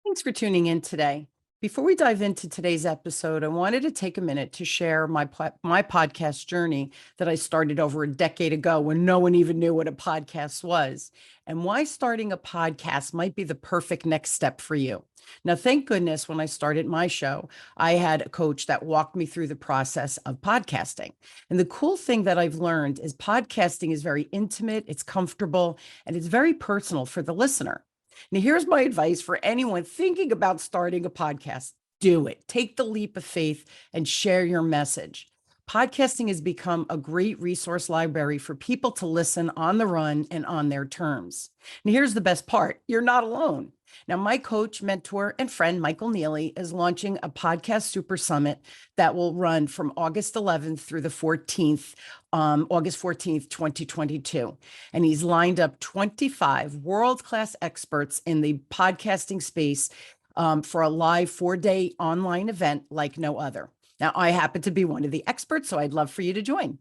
Thanks for tuning in today. Before we dive into today's episode, I wanted to take a minute to share my podcast journey that I started over a decade ago when no one even knew what a podcast was, and why starting a podcast might be the perfect next step for you. Now, thank goodness when I started my show, I had a coach that walked me through the process of podcasting. And the cool thing that I've learned is podcasting is very intimate, it's comfortable, and it's very personal for the listener. Now, here's my advice for anyone thinking about starting a podcast. Do it. Take the leap of faith and share your message. Podcasting has become a great resource library for people to listen on the run and on their terms. And here's the best part. You're not alone. Now, my coach, mentor, and friend, Michael Neely, is launching a podcast super summit that will run from August 11th through the 14th, August 14th, 2022. And he's lined up 25 world-class experts in the podcasting space for a live 4-day online event like no other. Now, I happen to be one of the experts, so I'd love for you to join.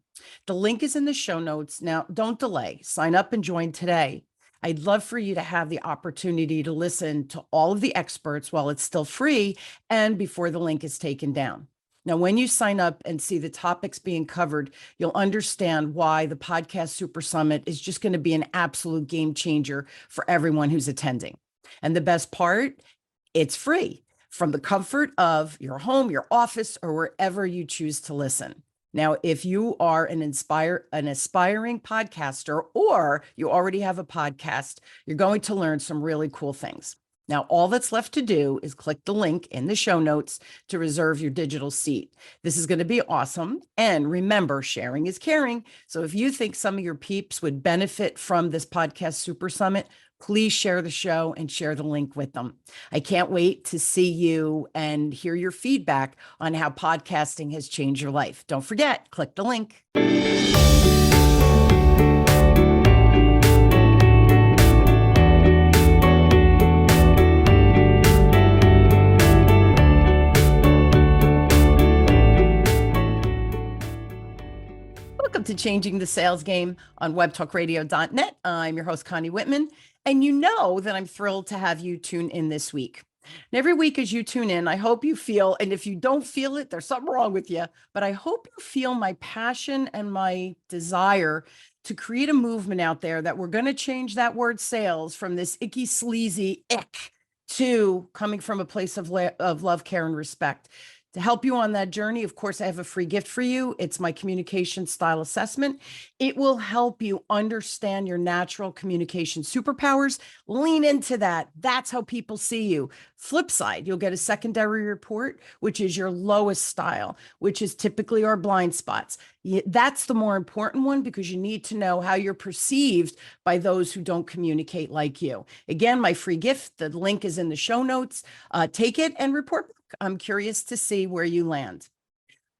The link is in the show notes. Now, don't delay. Sign up and join today. I'd love for you to have the opportunity to listen to all of the experts while it's still free and before the link is taken down. Now, when you sign up and see the topics being covered, you'll understand why the Podcast Super Summit is just going to be an absolute game changer for everyone who's attending. And the best part, it's free from the comfort of your home, your office, or wherever you choose to listen. Now, if you are an aspiring podcaster, or you already have a podcast, you're going to learn some really cool things. Now, all that's left to do is click the link in the show notes to reserve your digital seat. This is going to be awesome. And remember, sharing is caring. So if you think some of your peeps would benefit from this Podcast Super Summit, please share the show and share the link with them. I can't wait to see you and hear your feedback on how podcasting has changed your life. Don't forget, click the link. Welcome to Changing the Sales Game on webtalkradio.net. I'm your host, Connie Whitman, and you know that I'm thrilled to have you tune in this week. And every week as you tune in, I hope you feel, and if you don't feel it, there's something wrong with you, but I hope you feel my passion and my desire to create a movement out there that we're going to change that word sales from this icky, sleazy ick to coming from a place of love, care, and respect. To help you on that journey, of course, I have a free gift for you. It's my communication style assessment. It will help you understand your natural communication superpowers. Lean into that. That's how people see you. Flip side, you'll get a secondary report, which is your lowest style, which is typically our blind spots. That's the more important one because you need to know how you're perceived by those who don't communicate like you. Again, my free gift, the link is in the show notes. Take it and report. I'm curious to see where you land.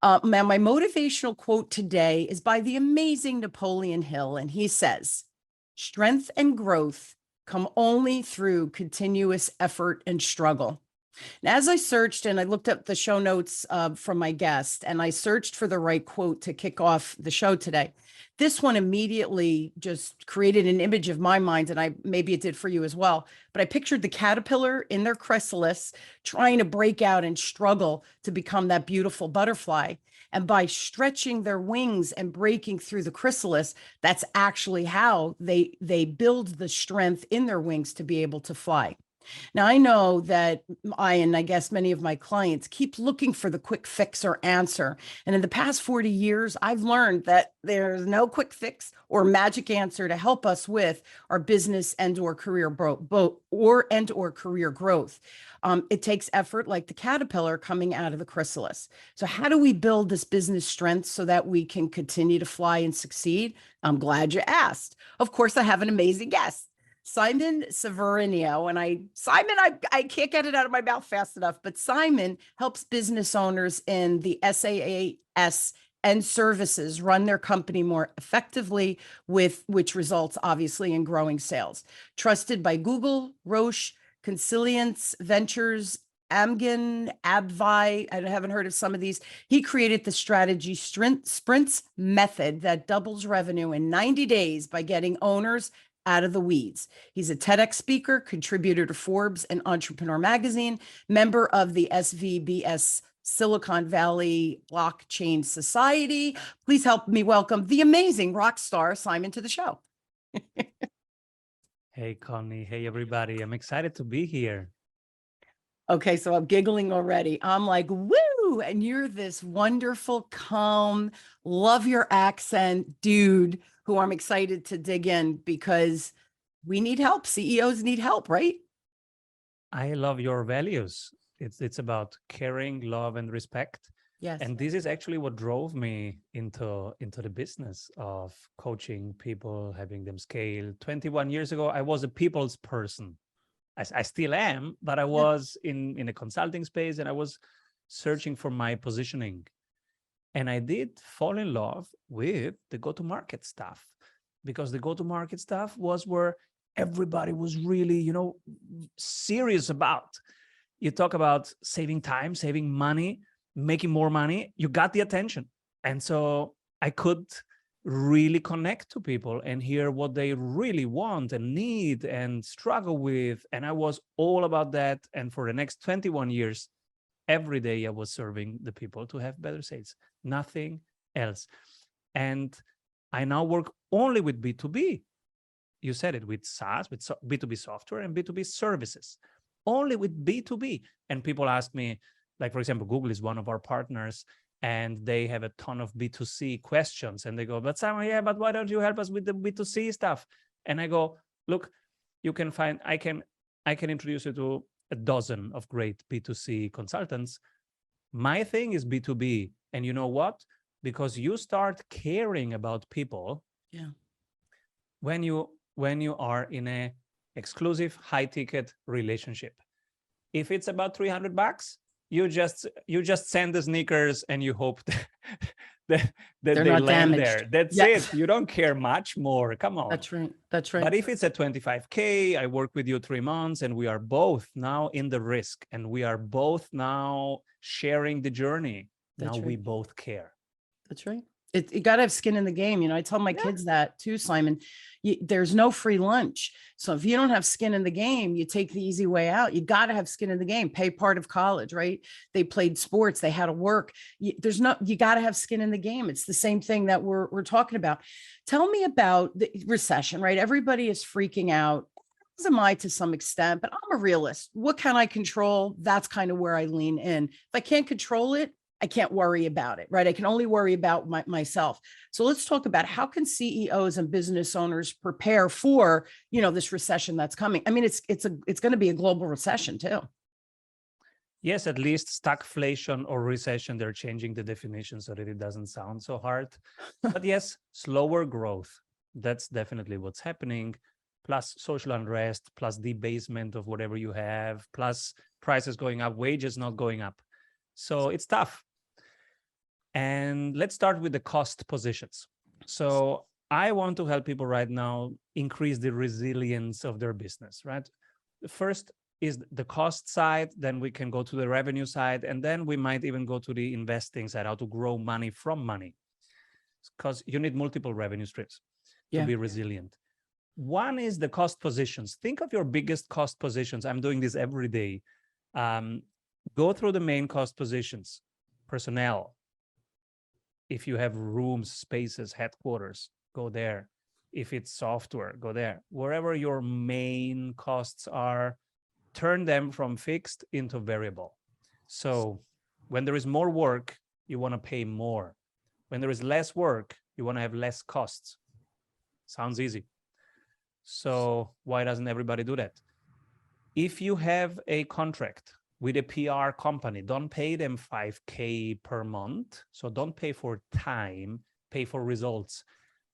Now, my motivational quote today is by the amazing Napoleon Hill, and he says, "Strength and growth come only through continuous effort and struggle." And as I searched and I looked up the show notes from my guest, and I searched for the right quote to kick off the show today, this one immediately just created an image of my mind, and maybe it did for you as well. But I pictured the caterpillar in their chrysalis trying to break out and struggle to become that beautiful butterfly. And by stretching their wings and breaking through the chrysalis, that's actually how they build the strength in their wings to be able to fly. Now, I know that and I guess many of my clients keep looking for the quick fix or answer. And in the past 40 years, I've learned that there's no quick fix or magic answer to help us with our business and or career growth. It takes effort like the caterpillar coming out of the chrysalis. So how do we build this business strength so that we can continue to fly and succeed? I'm glad you asked. Of course, I have an amazing guest. Simon Severino, and I can't get it out of my mouth fast enough, but Simon helps business owners in the SaaS and services run their company more effectively, which results obviously in growing sales. Trusted by Google, Roche, Consilience Ventures, Amgen, Abvi, I haven't heard of some of these. He created the strategy sprints method that doubles revenue in 90 days by getting owners out of the weeds. He's a TEDx speaker, contributor to Forbes and Entrepreneur Magazine, member of the SVBS Silicon Valley Blockchain Society. Please help me welcome the amazing rock star Simon to the show. Hey, Connie. Hey, everybody. I'm excited to be here. Okay, so I'm giggling already. I'm like, woo! And you're this wonderful, calm, love your accent dude who I'm excited to dig in because we need help. CEOs need help, right? I love your values. It's about caring, love, and respect. Yes. And this is actually what drove me into the business of coaching people, having them scale. 21 years ago, I was a people's person. I still am, but I was in a consulting space and I was searching for my positioning. And I did fall in love with the go-to-market stuff because the go-to-market stuff was where everybody was really, serious about. You talk about saving time, saving money, making more money, you got the attention. And so I could really connect to people and hear what they really want and need and struggle with. And I was all about that. And for the next 21 years, every day I was serving the people to have better sales, nothing else. And I now work only with B2B. You said it, with SaaS, with B2B software and B2B services, only with B2B. And people ask me, like, for example, Google is one of our partners and they have a ton of B2C questions. And they go, but Simon, yeah, but why don't you help us with the B2C stuff? And I go, look, you can find, I can introduce you to a dozen of great B2C consultants. My thing is B2B. And you know what? Because you start caring about people when you are in a exclusive high ticket relationship. If it's about $300, you just send the sneakers and you hope that they land damaged. there. That's it. You don't care much more. Come on. That's right. That's right. But if it's at $25K, I work with you 3 months and we are both now in the risk and we are both now sharing the journey. That's now we both care. That's right. You got to have skin in the game. I tell my kids that too, Simon. There's no free lunch. So if you don't have skin in the game, you take the easy way out. You got to have skin in the game, pay part of college, right? They played sports, they had to work. You got to have skin in the game. It's the same thing that we're talking about. Tell me about the recession, right? Everybody is freaking out. As am I to some extent, but I'm a realist. What can I control? That's kind of where I lean in. If I can't control it, I can't worry about it, right? I can only worry about myself. So let's talk about how can CEOs and business owners prepare for, this recession that's coming. I mean, it's going to be a global recession too. Yes, at least stagflation or recession, they're changing the definition so that it doesn't sound so hard. But yes, slower growth. That's definitely what's happening. Plus social unrest, plus debasement of whatever you have, plus prices going up, wages not going up. So it's tough. And let's start with the cost positions. So I want to help people right now increase the resilience of their business, right? The first is the cost side, then we can go to the revenue side, and then we might even go to the investing side, how to grow money from money. Because you need multiple revenue streams to be resilient. One is the cost positions. Think of your biggest cost positions. I'm doing this every day. Go through the main cost positions. Personnel. If you have rooms, spaces, headquarters, go there. If it's software, go there. Wherever your main costs are, turn them from fixed into variable. So when there is more work, you want to pay more. When there is less work, you want to have less costs. Sounds easy. So why doesn't everybody do that? If you have a contract with a PR company, don't pay them $5K per month. So don't pay for time, pay for results.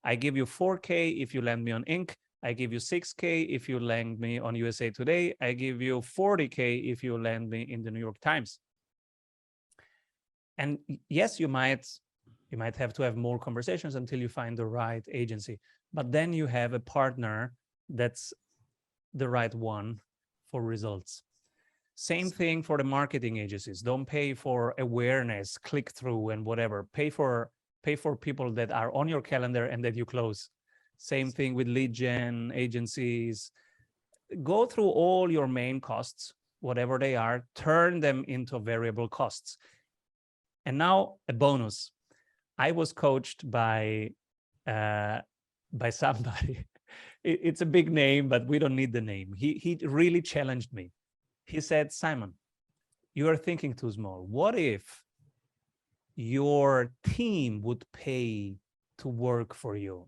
I give you $4K if you land me on Inc. I give you $6K if you land me on USA Today. I give you $40K if you land me in the New York Times. And yes, you might have to have more conversations until you find the right agency. But then you have a partner that's the right one for results. Same thing for the marketing agencies. Don't pay for awareness, click-through, and whatever. Pay for people that are on your calendar and that you close. Same thing with lead gen agencies. Go through all your main costs, whatever they are, turn them into variable costs. And now a bonus. I was coached by somebody. It's a big name, but we don't need the name. He really challenged me. He said, Simon, you are thinking too small. What if your team would pay to work for you?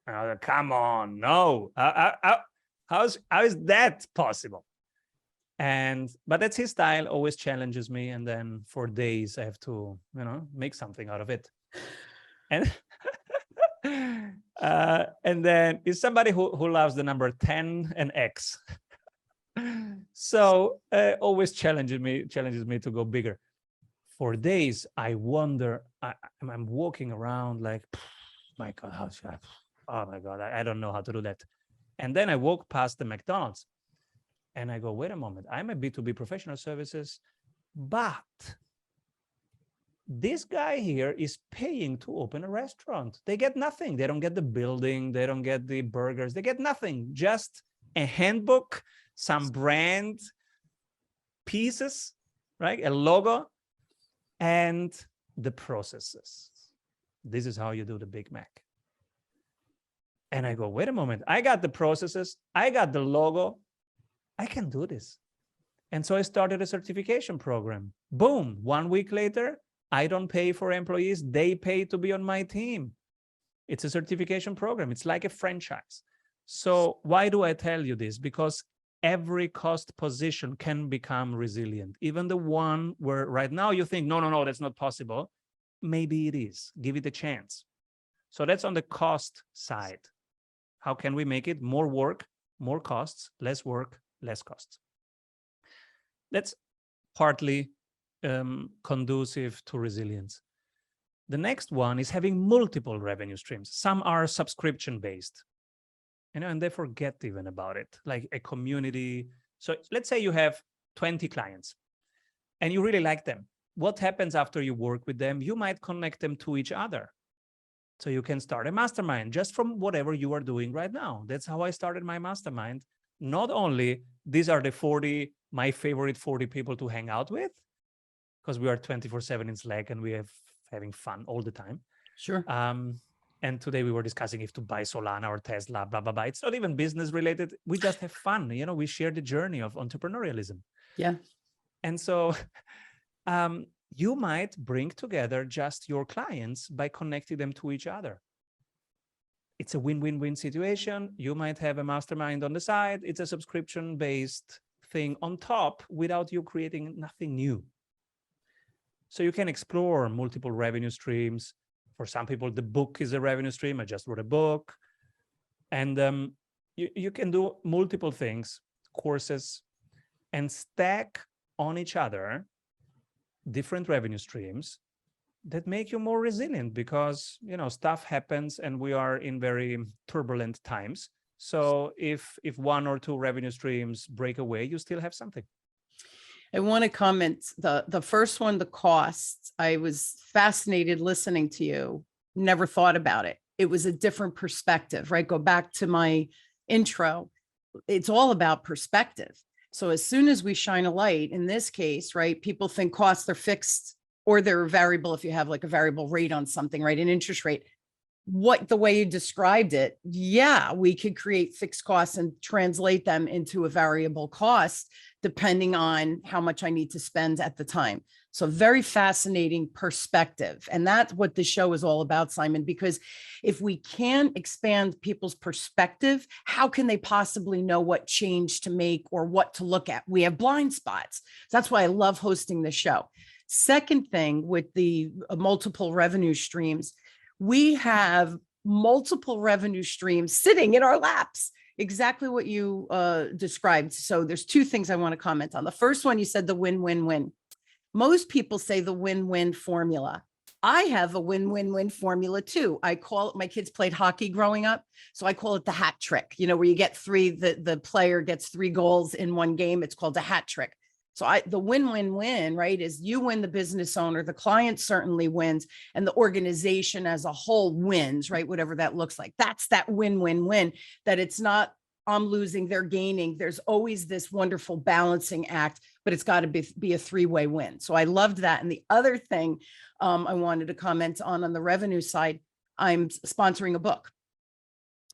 And I was like, come on, no. How is that possible? But that's his style, always challenges me. And then for days I have to, make something out of it. And and then is somebody who loves the number 10 and X. So always challenges me to go bigger. For days, I wonder, I'm walking around like, my God, how should I? Oh my God, I don't know how to do that. And then I walk past the McDonald's and I go, wait a moment, I'm a B2B professional services, but this guy here is paying to open a restaurant. They get nothing. They don't get the building. They don't get the burgers. They get nothing, just a handbook, some brand pieces, right? A logo and the processes. This is how you do the Big Mac. And I go, wait a moment, I got the processes, I got the logo, I can do this. And so I started a certification program. Boom, 1 week later, I don't pay for employees, they pay to be on my team. It's a certification program, it's like a franchise. So why do I tell you this? Because every cost position can become resilient. Even the one where right now you think, no, that's not possible. Maybe it is, give it a chance. So that's on the cost side. How can we make it more work, more costs, less work, less costs? That's partly conducive to resilience. The next one is having multiple revenue streams. Some are subscription-based, and they forget even about it, like a community. So let's say you have 20 clients and you really like them. What happens after you work with them? You might connect them to each other. So you can start a mastermind just from whatever you are doing right now. That's how I started my mastermind. Not only these are the my favorite 40 people to hang out with, because we are 24/7 in Slack and we have having fun all the time. Sure. And today we were discussing if to buy Solana or Tesla, blah, blah, blah. It's not even business related. We just have fun. We share the journey of entrepreneurialism. Yeah. And so you might bring together just your clients by connecting them to each other. It's a win-win-win situation. You might have a mastermind on the side. It's a subscription-based thing on top without you creating nothing new. So you can explore multiple revenue streams. For some people, the book is a revenue stream. I just wrote a book. And you can do multiple things, courses, and stack on each other different revenue streams that make you more resilient because, stuff happens and we are in very turbulent times. So if one or two revenue streams break away, you still have something. I want to comment the first one, the costs. I was fascinated listening to you. Never thought about it. It was a different perspective, right? Go back to my intro. It's all about perspective. So as soon as we shine a light, in this case, right, people think costs are fixed or they're variable if you have like a variable rate on something, right? An interest rate. The way you described it, yeah, we could create fixed costs and translate them into a variable cost depending on how much I need to spend at the time. So very fascinating perspective. And that's what the show is all about, Simon, because if we can't expand people's perspective, how can they possibly know what change to make or what to look at? We have blind spots. That's why I love hosting the show. Second thing with the multiple revenue streams, we have multiple revenue streams sitting in our laps. Exactly what you described. So there's two things I want to comment on. The first one, you said the win-win-win. Most people say the win-win formula. I have a win-win-win formula too. I call it, my kids played hockey growing up, so I call it the hat trick, where you get three, the player gets 3 goals in one game. It's called a hat trick. So the win-win-win, right, is you win, the business owner, the client certainly wins, and the organization as a whole wins, right? Whatever that looks like. That's that win-win-win, that it's not I'm losing, they're gaining. There's always this wonderful balancing act, but it's got to be a three-way win. So I loved that. And the other thing I wanted to comment on the revenue side, I'm sponsoring a book.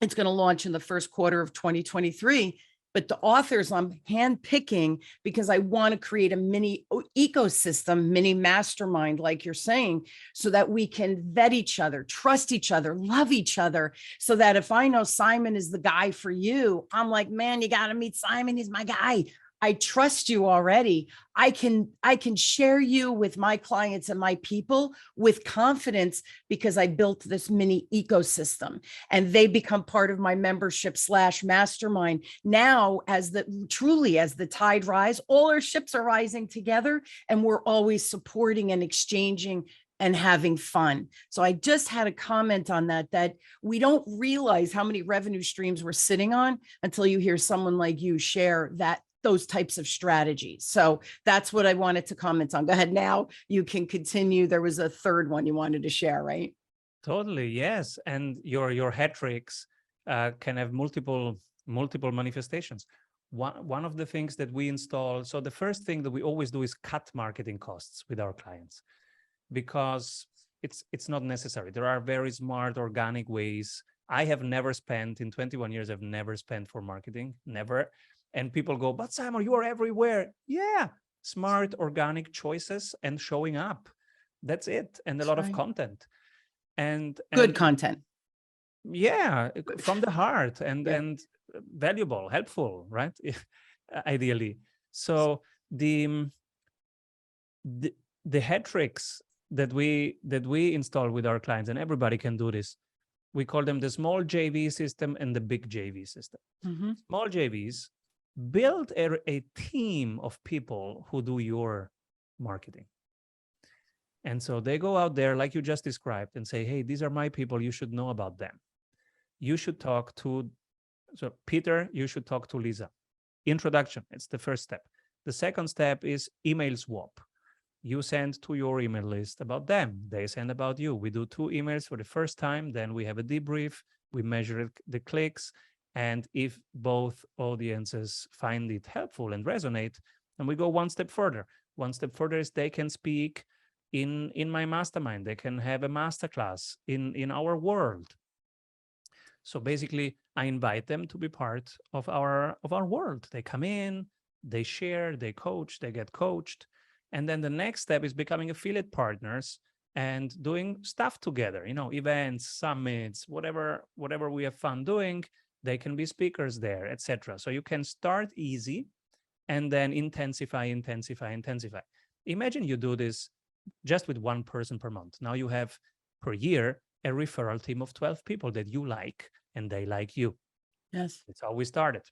It's going to launch in the first quarter of 2023. But the authors I'm handpicking because I want to create a mini ecosystem, mini mastermind, like you're saying, so that we can vet each other, trust each other, love each other. So that if I know Simon is the guy for you, I'm like, man, you got to meet Simon. He's my guy. I trust you already. I can share you with my clients and my people with confidence because I built this mini ecosystem and they become part of my membership / mastermind. Now, as the tide rise, all our ships are rising together and we're always supporting and exchanging and having fun. So I just had a comment on that we don't realize how many revenue streams we're sitting on until you hear someone like you share those types of strategies. So that's what I wanted to comment on. Go ahead. Now you can continue. There was a third one you wanted to share, right? Totally, yes. And your hat tricks can have multiple manifestations. One of the things that we install, so the first thing that we always do is cut marketing costs with our clients because it's not necessary. There are very smart organic ways. I have never spent in 21 years, I've never spent for marketing, never. And people go, but Simon, you are everywhere. Yeah, smart organic choices and showing up. That's it. And a lot of content. And good content. Yeah, from the heart and valuable, helpful, right? Ideally. So the hat tricks that we install with our clients, and everybody can do this. We call them the small JV system and the big JV system. Mm-hmm. Small JVs, build a team of people who do your marketing. And so they go out there, like you just described, and say, hey, these are my people. You should know about them. You should talk to, so Peter, you should talk to Lisa. Introduction, it's the first step. The second step is email swap. You send to your email list about them. They send about you. We do 2 emails for the first time. Then we have a debrief. We measure the clicks. And if both audiences find it helpful and resonate, then we go one step further. One step further is they can speak in my mastermind. They can have a masterclass in our world. So basically, I invite them to be part of our world. They come in, they share, they coach, they get coached. And then the next step is becoming affiliate partners and doing stuff together, events, summits, whatever we have fun doing. They can be speakers there, etc. So you can start easy and then intensify. Imagine you do this just with one person per month. Now you have per year a referral team of 12 people that you like and they like you. Yes. It's how we started.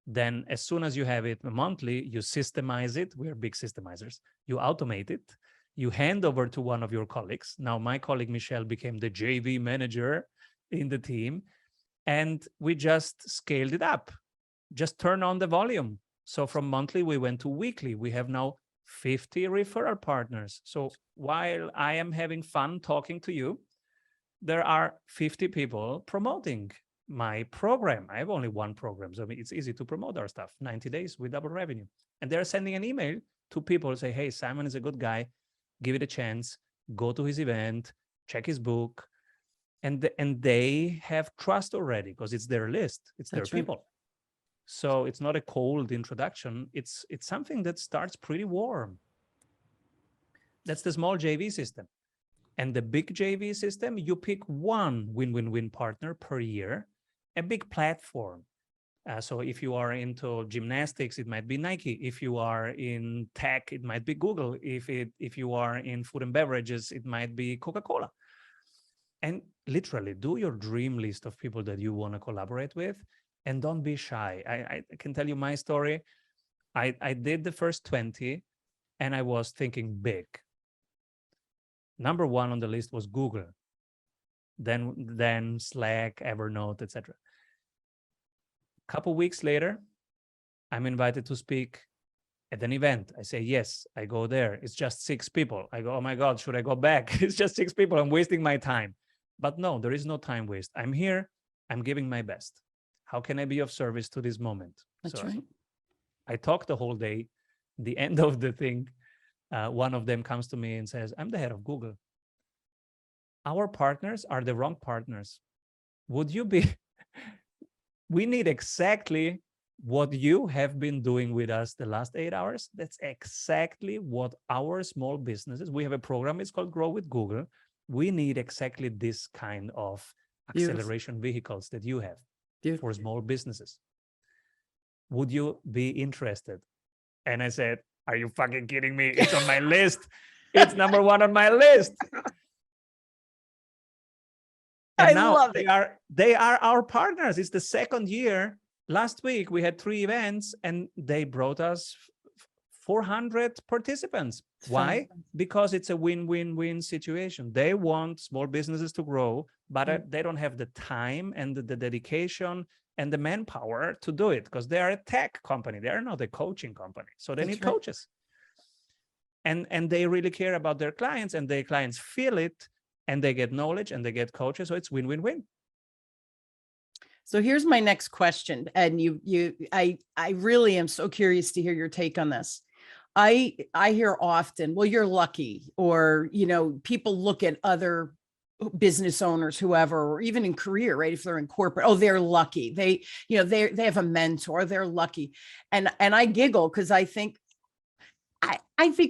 Then as soon as you have it monthly, you systemize it. We're big systemizers. You automate it. You hand over to one of your colleagues. Now my colleague Michelle became the JV manager in the team. And we just scaled it up. Just turn on the volume. So from monthly, we went to weekly. We have now 50 referral partners. So while I am having fun talking to you, there are 50 people promoting my program. I have only one program, so it's easy to promote our stuff. 90 days with double revenue. And they're sending an email to people, say, hey, Simon is a good guy. Give it a chance. Go to his event. Check his book. And they have trust already because it's their list. It's their people. So it's not a cold introduction. It's something that starts pretty warm. That's the small JV system. And the big JV system, you pick one win-win-win partner per year, a big platform. So if you are into gymnastics, it might be Nike. If you are in tech, it might be Google. If you are in food and beverages, it might be Coca-Cola. And literally do your dream list of people that you want to collaborate with and don't be shy. I can tell you my story. I did the first 20 and I was thinking big. Number 1 on the list was Google, then Slack, Evernote, etc. A couple weeks later, I'm invited to speak At an event, I say, yes, I go there. It's just 6 people. I go, oh my God, should I go back? It's just 6 people. I'm wasting my time. But no, there is no time waste. I'm here. I'm giving my best. How can I be of service to this moment? That's So right. I talk the whole day. The end of the thing, one of them comes to me and says, I'm the head of Google. Our partners are the wrong partners. Would you be? We need exactly what you have been doing with us the last 8 hours. That's exactly what our small businesses, we have a program, it's called Grow with Google. We need exactly this kind of acceleration vehicles that you have for small businesses. Would you be interested? And I said, are you fucking kidding me? It's on my list. It's number 1 on my list. And I now love it. They are our partners. It's the 2nd year. Last week we had 3 events and they brought us 400 participants. Why? Because it's a win-win-win situation. They want small businesses to grow, but they don't have the time and the dedication and the manpower to do it because they are a tech company. They are not a coaching company. So they need coaches. And they really care about their clients, and their clients feel it, and they get knowledge and they get coaches. So it's win-win-win. So here's my next question. And I really am so curious to hear your take on this. I hear often, well, you're lucky, or, people look at other business owners, whoever, or even in career, right? If they're in corporate, oh, they're lucky. They have a mentor, they're lucky. And I giggle because I think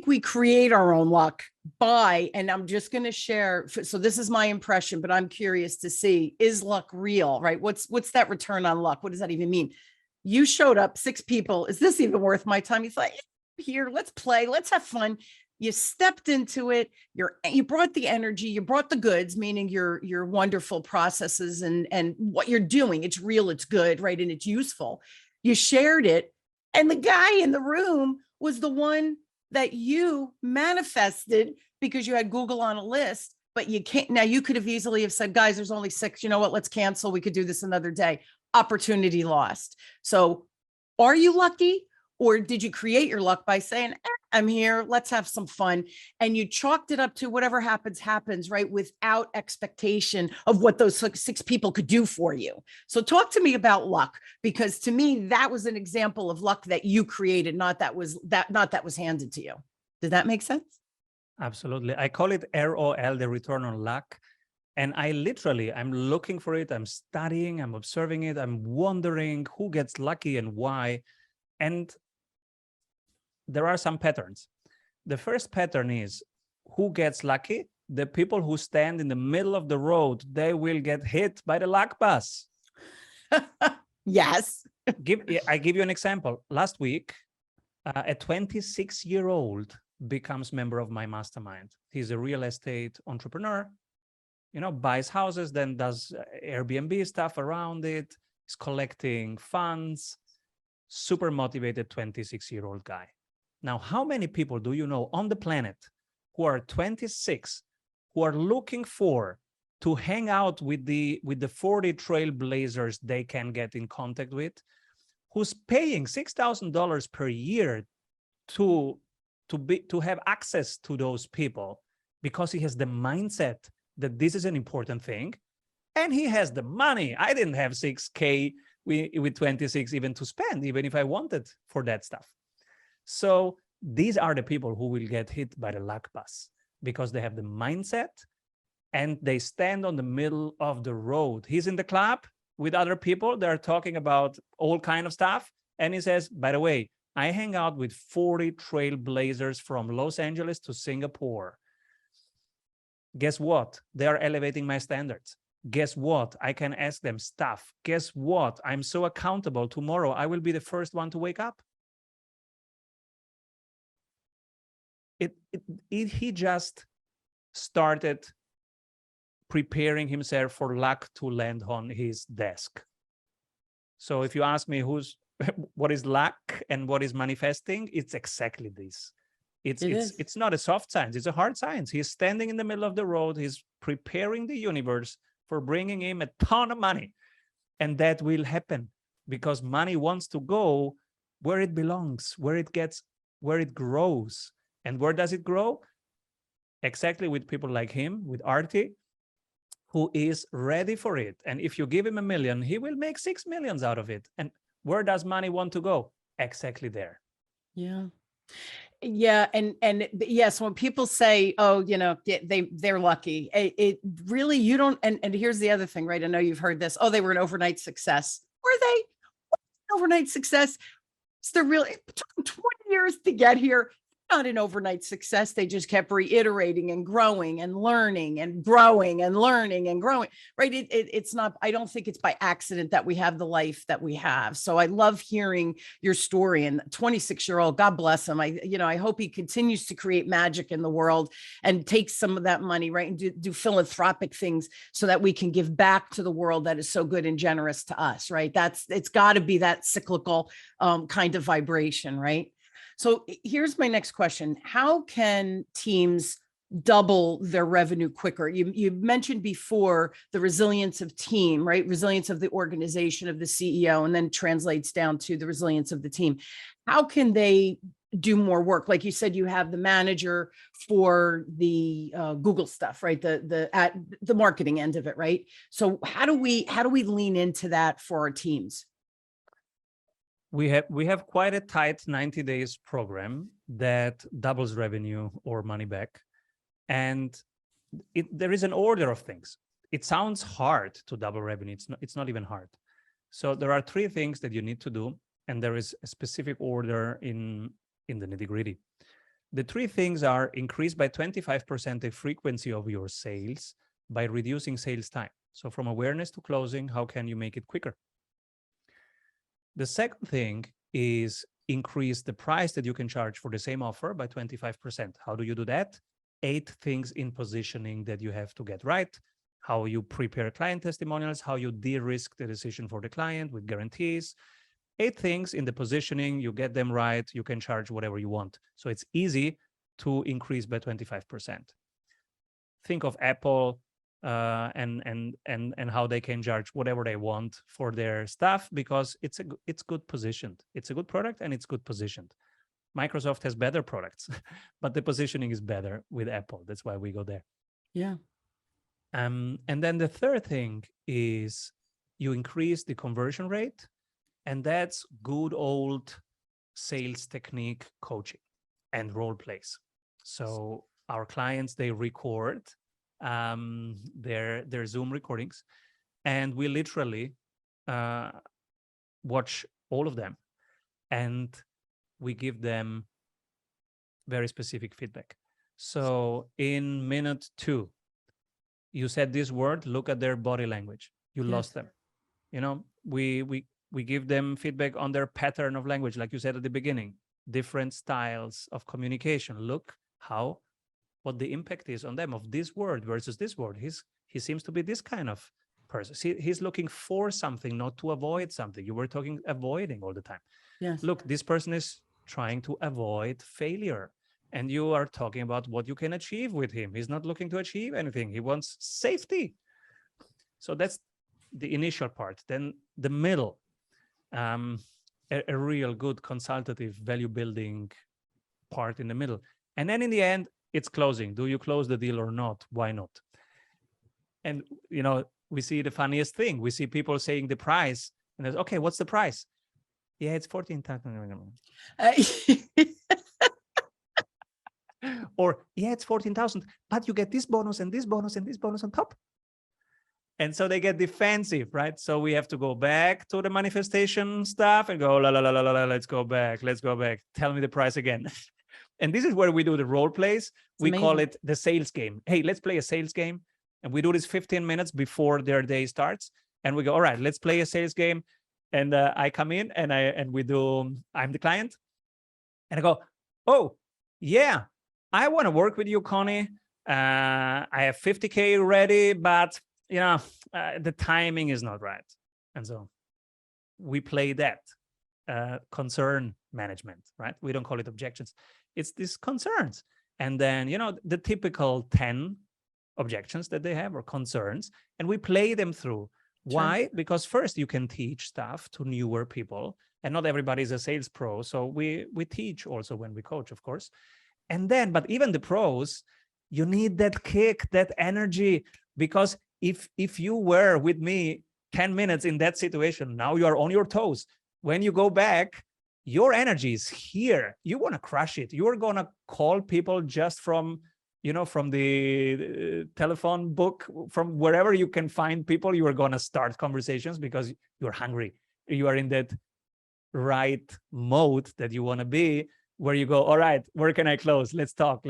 we create our own luck and I'm just going to share. So this is my impression, but I'm curious to see, is luck real, right? What's that return on luck? What does that even mean? You showed up, 6 people. Is this even worth my time? You thought, here, let's play, let's have fun. You stepped into it. You brought the energy, you brought the goods, meaning your wonderful processes and what you're doing. It's real, it's good, right? And it's useful. You shared it. And the guy in the room was the one that you manifested because you had Google on a list, but you can't. Now you could have easily have said, guys, there's only 6, you know what, let's cancel. We could do this another day. Opportunity lost. So are you lucky, or did you create your luck by saying, I'm here, let's have some fun? And you chalked it up to whatever happens, right? Without expectation of what those 6 people could do for you. So talk to me about luck, because to me, that was an example of luck that you created, not that was handed to you. Did that make sense? Absolutely. I call it ROL, the return on luck. And I'm looking for it. I'm studying, I'm observing it. I'm wondering who gets lucky and why. And there are some patterns. The first pattern is, who gets lucky? The people who stand in the middle of the road, they will get hit by the luck bus. Yes. I give you an example. Last week, a 26-year-old becomes member of my mastermind. He's a real estate entrepreneur, buys houses, then does Airbnb stuff around it. He's collecting funds. Super motivated 26-year-old guy. Now, how many people do you know on the planet who are 26, who are looking to hang out with the 40 trailblazers they can get in contact with, who's paying $6,000 per year to have access to those people because he has the mindset that this is an important thing, and he has the money. I didn't have 6K with 26 even to spend, even if I wanted for that stuff. So these are the people who will get hit by the luck bus because they have the mindset and they stand on the middle of the road. He's in the club with other people. They're talking about all kind of stuff. And he says, by the way, I hang out with 40 trailblazers from Los Angeles to Singapore. Guess what? They are elevating my standards. Guess what? I can ask them stuff. Guess what? I'm so accountable. Tomorrow, I will be the first one to wake up. He just started preparing himself for luck to land on his desk. So if you ask me what is luck and what is manifesting, it's exactly this. It's not a soft science, it's a hard science. He's standing in the middle of the road. He's preparing the universe for bringing him a ton of money. And that will happen because money wants to go where it belongs, where it gets where it grows. And where does it grow? Exactly with people like him, with Artie, who is ready for it. And if you give him $1 million, he will make 6 millions out of it. And where does money want to go? Exactly there. Yeah. Yeah. And yes, when people say, oh, they're lucky, it really, you don't. And here's the other thing, right? I know you've heard this. Oh, they were an overnight success. Were they overnight success? It's the real, it took them 20 years to get here. Not an overnight success. They just kept reiterating and growing and learning and growing and learning and growing, right? It's not, I don't think it's by accident that we have the life that we have. So I love hearing your story. And 26-year-old, God bless him. I hope he continues to create magic in the world and take some of that money, right? And do philanthropic things so that we can give back to the world that is so good and generous to us, right? It's got to be that cyclical kind of vibration, right? So here's my next question. How can teams double their revenue quicker? You mentioned before the resilience of team, right? Resilience of the organization, of the CEO, and then translates down to the resilience of the team. How can they do more work? Like you said, you have the manager for the Google stuff, right? The marketing end of it, right? So how do we lean into that for our teams? We have quite a tight 90 days program that doubles revenue or money back. And there is an order of things. It sounds hard to double revenue. It's not even hard. So there are 3 things that you need to do. And there is a specific order in the nitty-gritty. The 3 things are: increase by 25% the frequency of your sales by reducing sales time. So from awareness to closing, how can you make it quicker? The second thing is increase the price that you can charge for the same offer by 25%. How do you do that? 8 things in positioning that you have to get right. How you prepare client testimonials, how you de-risk the decision for the client with guarantees. 8 things in the positioning, you get them right, you can charge whatever you want. So it's easy to increase by 25%. Think of Apple, and how they can charge whatever they want for their stuff because it's good positioned. It's a good product and it's good positioned. Microsoft has better products, but the positioning is better with Apple. That's why we go there. Yeah. And then the third thing is you increase the conversion rate, and that's good old sales technique coaching and role plays. So our clients, they record their Zoom recordings, and we literally watch all of them, and we give them very specific feedback. So in minute 2, you said this word, look at their body language. You lost them. We give them feedback on their pattern of language, like you said at the beginning, different styles of communication. Look what the impact is on them of this word versus this word. He seems to be this kind of person. He's looking for something, not to avoid something. You were talking avoiding all the time. Yes. Look, this person is trying to avoid failure, and you are talking about what you can achieve with him. He's not looking to achieve anything. He wants safety. So that's the initial part. Then the middle, a real good consultative value building part in the middle. And then in the end, it's closing. Do you close the deal or not? Why not? And, we see the funniest thing. We see people saying the price, and there's, okay, what's the price? Yeah, it's 14,000. Or, yeah, it's 14,000, but you get this bonus and this bonus and this bonus on top. And so they get defensive, right? So we have to go back to the manifestation stuff and go, la, la, la, la, la, let's go back. Tell me the price again. And this is where we do the role plays. We call it the sales game. Hey, let's play a sales game. And we do this 15 minutes before their day starts. And we go, all right, let's play a sales game. And I come in and I'm the client. And I go, oh, yeah, I want to work with you, Connie. I have 50K ready, but the timing is not right. And so we play that concern management, right? We don't call it objections. It's these concerns. And then, the typical 10 objections that they have or concerns, and we play them through. Why? Because first you can teach stuff to newer people, and not everybody is a sales pro. So we teach also when we coach, of course. And then, but even the pros, you need that kick, that energy, because if you were with me 10 minutes in that situation, now you are on your toes. When you go back, your energy is here. You want to crush it. You're going to call people just from, from the telephone book, from wherever you can find people. You are going to start conversations because you're hungry. You are in that right mode that you want to be, where you go, all right, where can I close? Let's talk.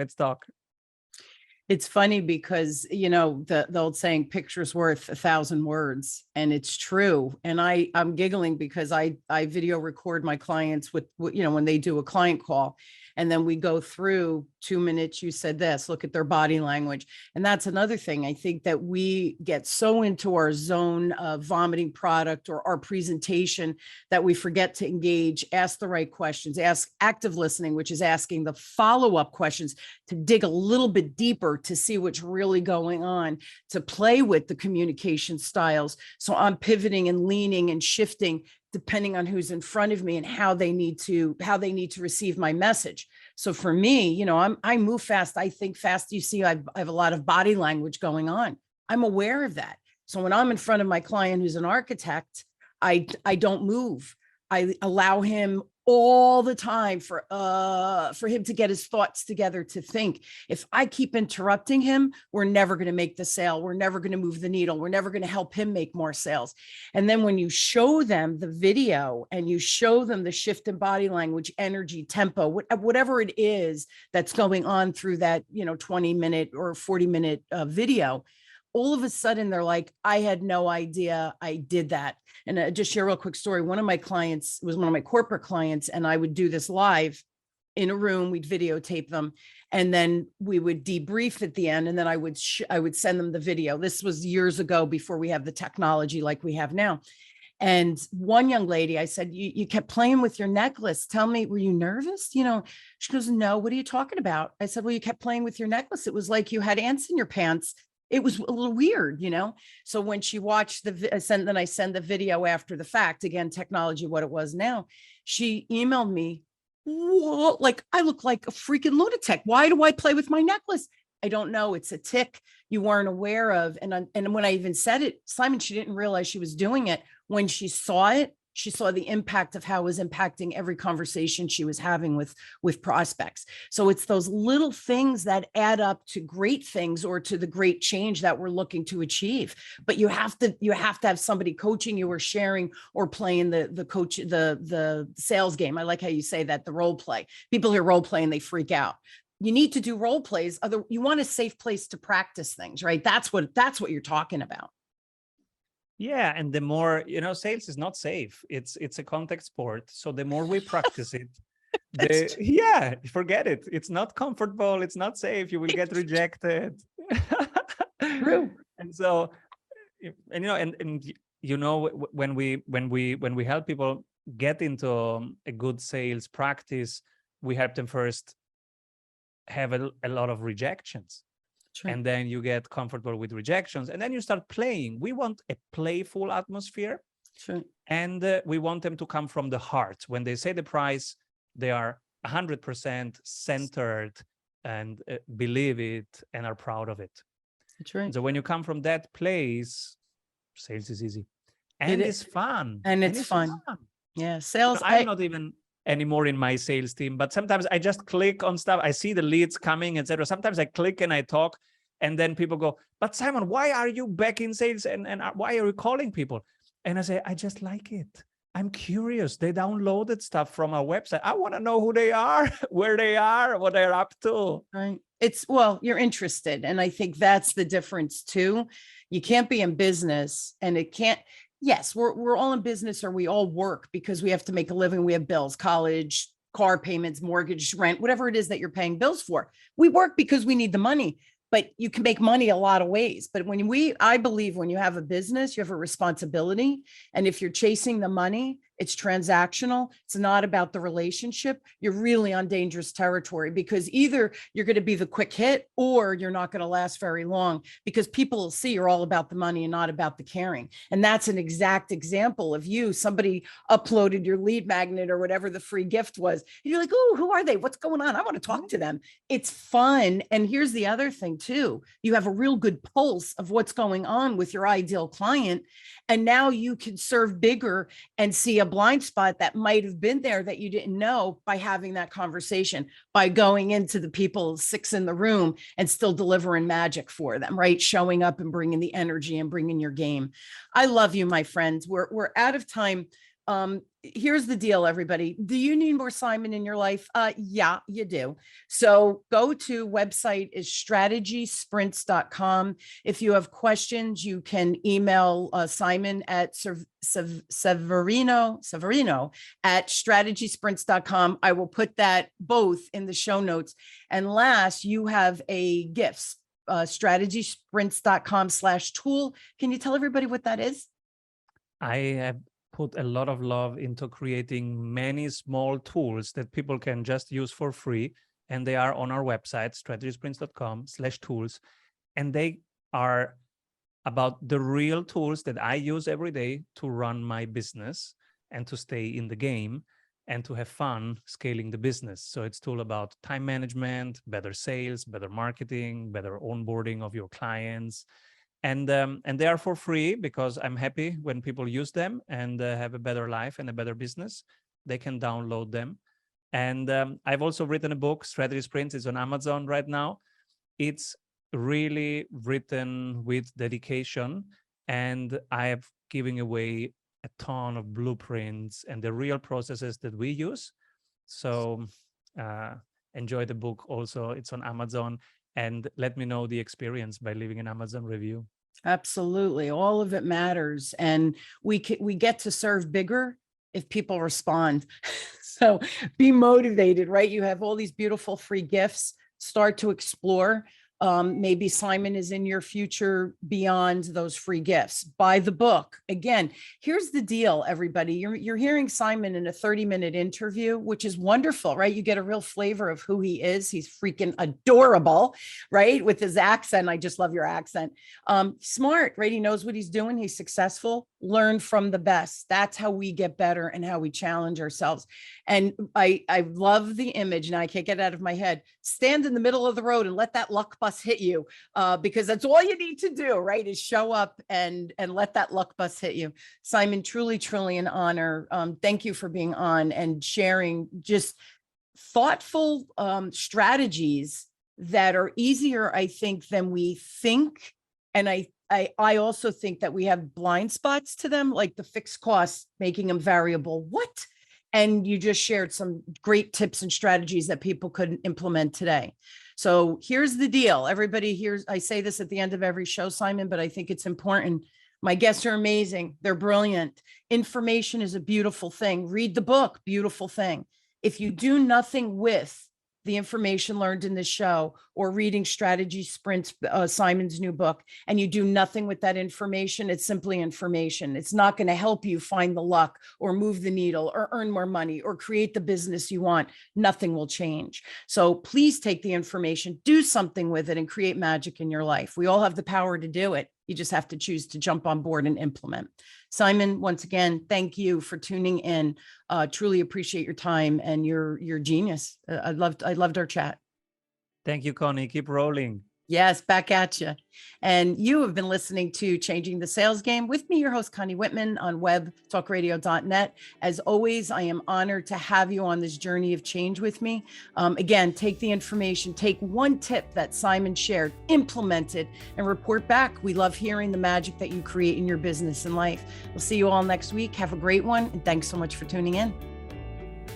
It's funny because, the old saying, picture's worth 1,000 words, and it's true. And I'm giggling because I video record my clients with, when they do a client call, and then we go through 2 minutes. You said this, look at their body language. And that's another thing. I think that we get so into our zone of vomiting product or our presentation that we forget to engage, ask the right questions, ask active listening, which is asking the follow-up questions to dig a little bit deeper to see what's really going on, to play with the communication styles. So I'm pivoting and leaning and shifting depending on who's in front of me and how they need to receive my message. So for me, I move fast. I think fast. You see, I have a lot of body language going on. I'm aware of that. So when I'm in front of my client who's an architect, I don't move. I allow him all the time for him to get his thoughts together, to think. If I keep interrupting him, we're never going to make the sale. We're never going to move the needle. We're never going to help him make more sales. And then when you show them the video and you show them the shift in body language, energy, tempo, whatever it is that's going on through that, 20-minute or 40-minute video, all of a sudden they're like, I had no idea I did that. And just share a real quick story. One of my clients was one of my corporate clients, and I would do this live in a room. We'd videotape them, and then we would debrief at the end. And then I would send them the video. This was years ago, before we have the technology like we have now. And one young lady, I said, you kept playing with your necklace. Tell me, were you nervous? She goes, no, what are you talking about? I said, well, you kept playing with your necklace. It was like you had ants in your pants. It was a little weird, So when she watched I send the video after the fact, again, technology, what it was now, she emailed me, whoa, like I look like a freaking lunatic. Why do I play with my necklace? I don't know. It's a tick you weren't aware of. And when I even said it, Simon, she didn't realize she was doing it. When she saw it, she saw the impact of how it was impacting every conversation she was having with prospects. So it's those little things that add up to great things, or to the great change that we're looking to achieve. But you have to have somebody coaching you, or sharing, or playing the sales game. I like how you say that, the role play. People hear role play and they freak out. You need to do role plays. You want a safe place to practice things, right? That's what you're talking about. Yeah, and the more, sales is not safe. It's a contact sport. So the more we practice it, forget it. It's not comfortable. It's not safe. You will get rejected. True. And so, when we help people get into a good sales practice, we help them first have a lot of rejections. Sure. And then you get comfortable with rejections, and then you start playing. We want a playful atmosphere. Sure. And we want them to come from the heart. When they say the price, they are 100% centered and believe it and are proud of it. That's right. So when you come from that place, sales is easy. And it's fun. And it's fun. Yeah. Sales. I'm not even anymore in my sales team, but sometimes I just click on stuff. I see the leads coming, etc. Sometimes I click and I talk, and then people go, but Simon, why are you back in sales? And why are you calling people? And I say, I just like it. I'm curious. They downloaded stuff from our website. I want to know who they are, where they are, what they're up to. Right. You're interested. And I think that's the difference too. You can't be in business, and yes, we're all in business, or we all work because we have to make a living. We have bills, college, car payments, mortgage, rent, whatever it is that you're paying bills for. We work because we need the money, but you can make money a lot of ways. But I believe when you have a business, you have a responsibility. And if you're chasing the money, it's transactional, it's not about the relationship, you're really on dangerous territory, because either you're going to be the quick hit or you're not going to last very long, because people will see you're all about the money and not about the caring. And that's an exact example of you. Somebody uploaded your lead magnet or whatever the free gift was. And you're like, oh, who are they? What's going on? I want to talk to them. It's fun. And here's the other thing too. You have a real good pulse of what's going on with your ideal client. And now you can serve bigger and see a blind spot that might have been there that you didn't know, by having that conversation, by going into the people 6 in the room and still delivering magic for them, right? Showing up and bringing the energy and bringing your game. I love you, my friends. We're out of time. Here's the deal, everybody. Do you need more Simon in your life? Yeah, you do. So go to website is strategysprints.com. If you have questions, you can email Simon at Severino at strategysprints.com. I will put that both in the show notes. And last, you have a gift, strategysprints.com/tool. Can you tell everybody what that is? I have put a lot of love into creating many small tools that people can just use for free. And they are on our website, strategysprints.com/tools. And they are about the real tools that I use every day to run my business and to stay in the game and to have fun scaling the business. So it's all about time management, better sales, better marketing, better onboarding of your clients. And they are for free, because I'm happy when people use them and have a better life and a better business. They can download them. And I've also written a book, Strategy Sprints. It's on Amazon right now. It's really written with dedication, and I have given away a ton of blueprints and the real processes that we use. So enjoy the book also. It's on Amazon. And let me know the experience by leaving an Amazon review. Absolutely. All of it matters. And we get to serve bigger if people respond. So be motivated, right? You have all these beautiful free gifts. Start to explore. Maybe Simon is in your future beyond those free gifts. Buy the book. Again, here's the deal, everybody. You're hearing Simon in a 30-minute interview, which is wonderful, right? You get a real flavor of who he is. He's freaking adorable, right? With his accent. I just love your accent. Smart, right? He knows what he's doing. He's successful. Learn from the best. That's how we get better and how we challenge ourselves. And I love the image. Now I can't get it out of my head. Stand in the middle of the road and let that luck bus hit you, because that's all you need to do, right? Is show up and let that luck bus hit you. Simon, truly an honor. Thank you for being on and sharing just thoughtful strategies that are easier, I think, than we think. And I also think that we have blind spots to them, like the fixed costs, making them variable. What? And you just shared some great tips and strategies that people could implement today. So here's the deal. Everybody hears, I say this at the end of every show, Simon, but I think it's important. My guests are amazing. They're brilliant. Information is a beautiful thing. Read the book, beautiful thing. If you do nothing with the information learned in this show or reading Strategy Sprints, Simon's new book, and you do nothing with that information, it's simply information. It's not going to help you find the luck or move the needle or earn more money or create the business you want. Nothing will change. So please take the information, do something with it, and create magic in your life. We all have the power to do it. You just have to choose to jump on board and implement. Simon, once again, thank you for tuning in. Truly appreciate your time and your genius. I loved our chat. Thank you, Connie. Keep rolling. Yes, back at you. And you have been listening to Changing the Sales Game with me, your host, Connie Whitman, on webtalkradio.net. As always, I am honored to have you on this journey of change with me. Again, take the information, take one tip that Simon shared, implement it, and report back. We love hearing the magic that you create in your business and life. We'll see you all next week. Have a great one. And thanks so much for tuning in.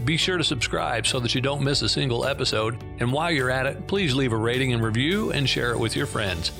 Be sure to subscribe so that you don't miss a single episode. And while you're at it, please leave a rating and review and share it with your friends.